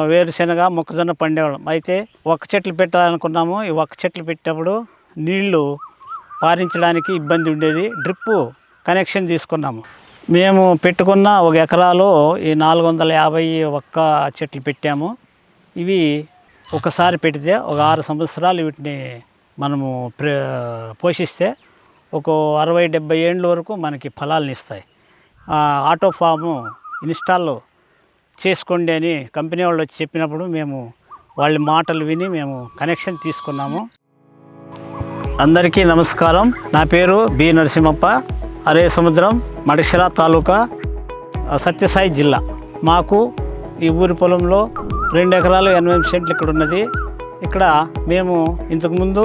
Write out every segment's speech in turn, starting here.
వేరుశనగ మొక్కజొన్న పండేవాళ్ళం. అయితే ఒక్క చెట్లు పెట్టాలనుకున్నాము. ఈ ఒక్క చెట్లు పెట్టినప్పుడు నీళ్లు పారించడానికి ఇబ్బంది ఉండేది. డ్రిప్పు కనెక్షన్ తీసుకున్నాము. మేము పెట్టుకున్న 1 ఎకరాలో ఈ 450 ఒక్క చెట్లు పెట్టాము. ఇవి ఒకసారి పెడితే ఒక 6 సంవత్సరాలు వీటిని మనము పోషిస్తే ఒక 60-70 ఏళ్ళ వరకు మనకి ఫలాలను ఇస్తాయి. ఆటో ఫాము ఇన్స్టాల్ చేసుకోండి అని కంపెనీ వాళ్ళు వచ్చి చెప్పినప్పుడు మేము వాళ్ళ మాటలు విని మేము కనెక్షన్ తీసుకున్నాము. అందరికీ నమస్కారం. నా పేరు బి నరసింహప్ప. అరే సముద్రం, మడిషిర తాలూకా, సత్యసాయి జిల్లా. మాకు ఈ ఊరి పొలంలో 2 ఎకరాలు 80 సెంట్లు ఇక్కడ ఉన్నది. ఇక్కడ మేము ఇంతకుముందు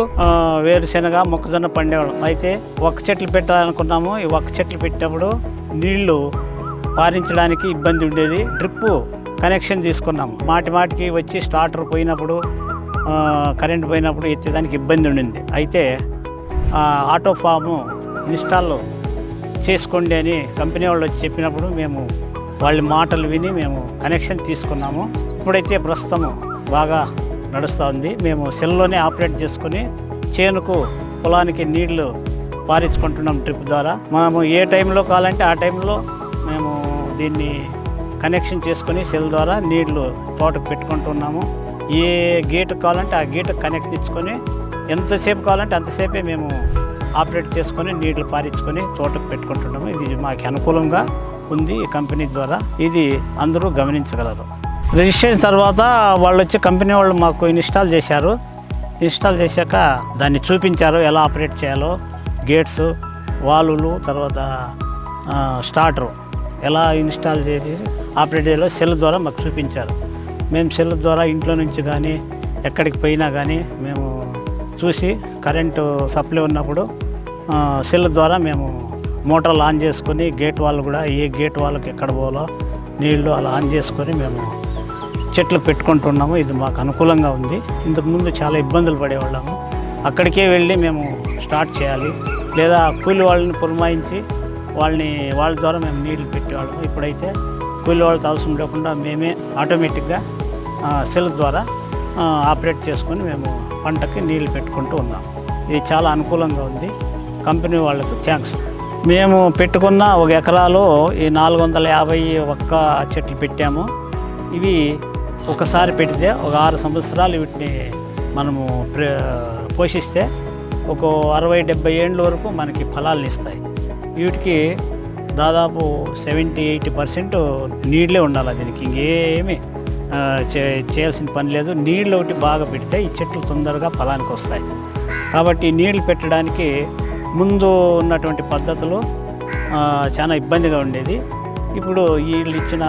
వేరుశనగ మొక్కజొన్న పండేవాళ్ళం. అయితే ఒక్క చెట్లు పెట్టాలనుకున్నాము. ఈ ఒక్క చెట్లు పెట్టినప్పుడు నీళ్లు పారించడానికి ఇబ్బంది ఉండేది. డ్రిప్పు కనెక్షన్ తీసుకున్నాము. మాటికి వచ్చి స్టార్టర్ పోయినప్పుడు కరెంట్ పోయినప్పుడు ఎత్తేదానికి ఇబ్బంది ఉండింది. అయితే ఆటో ఫాము ఇన్స్టాల్ చేసుకోండి అని కంపెనీ వాళ్ళు వచ్చి చెప్పినప్పుడు మేము వాళ్ళ మాటలు విని మేము కనెక్షన్ తీసుకున్నాము. ఇప్పుడైతే ప్రస్తుతం బాగా నడుస్తూ ఉంది. మేము సెల్లోనే ఆపరేట్ చేసుకుని చేనుకు పొలానికి నీళ్లు పారించుకుంటున్నాం డ్రిప్ ద్వారా. మనము ఏ టైంలో కావాలంటే ఆ టైంలో మేము దీన్ని కనెక్షన్ చేసుకొని సెల్ ద్వారా నీళ్లు తోటకు పెట్టుకుంటున్నాము. ఏ గేటుకు కావాలంటే ఆ గేటుకు కనెక్షన్ ఇచ్చుకొని ఎంతసేపు కావాలంటే అంతసేపే మేము ఆపరేట్ చేసుకొని నీళ్లు పారించుకొని తోటకు పెట్టుకుంటున్నాము. ఇది మాకు అనుకూలంగా ఉంది ఈ కంపెనీ ద్వారా. ఇది అందరూ గమనించగలరు. రిజిస్ట్రేషన్ తర్వాత వాళ్ళు వచ్చి కంపెనీ వాళ్ళు మాకు ఇన్స్టాల్ చేశారు. ఇన్స్టాల్ చేశాక దాన్ని చూపించారు ఎలా ఆపరేట్ చేయాలో. గేట్స్, వాల్వులు, తర్వాత స్టార్టరు ఎలా ఇన్స్టాల్ చేసి ఆపరేట్ చేయాలో సెల్ ద్వారా మాకు చూపించారు. మేము సెల్ ద్వారా ఇంట్లో నుంచి కానీ ఎక్కడికి పోయినా కానీ మేము చూసి కరెంటు సప్లై ఉన్నప్పుడు సెల్ ద్వారా మేము మోటార్లు ఆన్ చేసుకొని గేట్ వాళ్ళు కూడా ఏ గేట్ వాళ్ళకి ఎక్కడ పోవాలో నీళ్లు అలా ఆన్ చేసుకొని మేము చెట్లు పెట్టుకుంటున్నాము. ఇది మాకు అనుకూలంగా ఉంది. ఇంతకుముందు చాలా ఇబ్బందులు పడేవాళ్ళము. అక్కడికే వెళ్ళి మేము స్టార్ట్ చేయాలి, లేదా కూలి వాళ్ళని పురమాయించి వాళ్ళ ద్వారా మేము నీళ్లు పెట్టేవాళ్ళము. ఇప్పుడైతే కూలి వాళ్ళతో అవసరం లేకుండా మేమే ఆటోమేటిక్గా సెల్ ద్వారా ఆపరేట్ చేసుకొని మేము పంటకి నీళ్లు పెట్టుకుంటూ ఉన్నాము. ఇది చాలా అనుకూలంగా ఉంది. కంపెనీ వాళ్ళకు థ్యాంక్స్. మేము పెట్టుకున్న 1 ఎకరాలో ఈ 450 ఒక్క చెట్లు పెట్టాము. ఇవి ఒకసారి పెడితే ఒక 6 సంవత్సరాలు వీటిని మనము పోషిస్తే ఒక 60-70 ఏళ్ళ వరకు మనకి ఫలాలను ఇస్తాయి. వీటికి దాదాపు 70-80% నీళ్ళే ఉండాలి. దీనికి ఇంకేమీ చేయాల్సిన పని లేదు. నీళ్ళు ఒకటి బాగా పెడితే ఈ చెట్లు తొందరగా ఫలానికి వస్తాయి. కాబట్టి నీళ్లు పెట్టడానికి ముందు ఉన్నటువంటి పద్ధతులు చాలా ఇబ్బందిగా ఉండేది. ఇప్పుడు వీళ్ళు ఇచ్చిన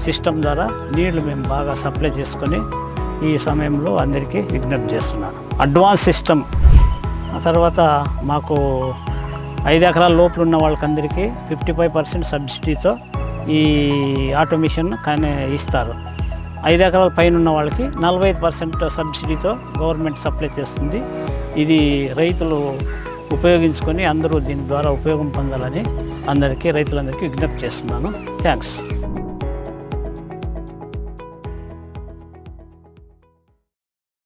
సిస్టమ్ ద్వారా నీళ్లు మేము బాగా సప్లై చేసుకొని ఈ సమయంలో అందరికీ విజ్ఞప్తి చేస్తున్నాను. అడ్వాన్స్ సిస్టమ్ తర్వాత మాకు 5 ఎకరాల లోపల ఉన్న వాళ్ళకందరికీ 55% సబ్సిడీతో ఈ ఆటోమేషన్ కానీ ఇస్తారు. 5 ఎకరాల పైన ఉన్న వాళ్ళకి 45% సబ్సిడీతో గవర్నమెంట్ సప్లై చేస్తుంది. ఇది రైతులు ఉపయోగించుకొని అందరూ దీని ద్వారా ఉపయోగం పొందాలని రైతులందరికీ విజ్ఞప్తి చేస్తున్నాను. థ్యాంక్స్.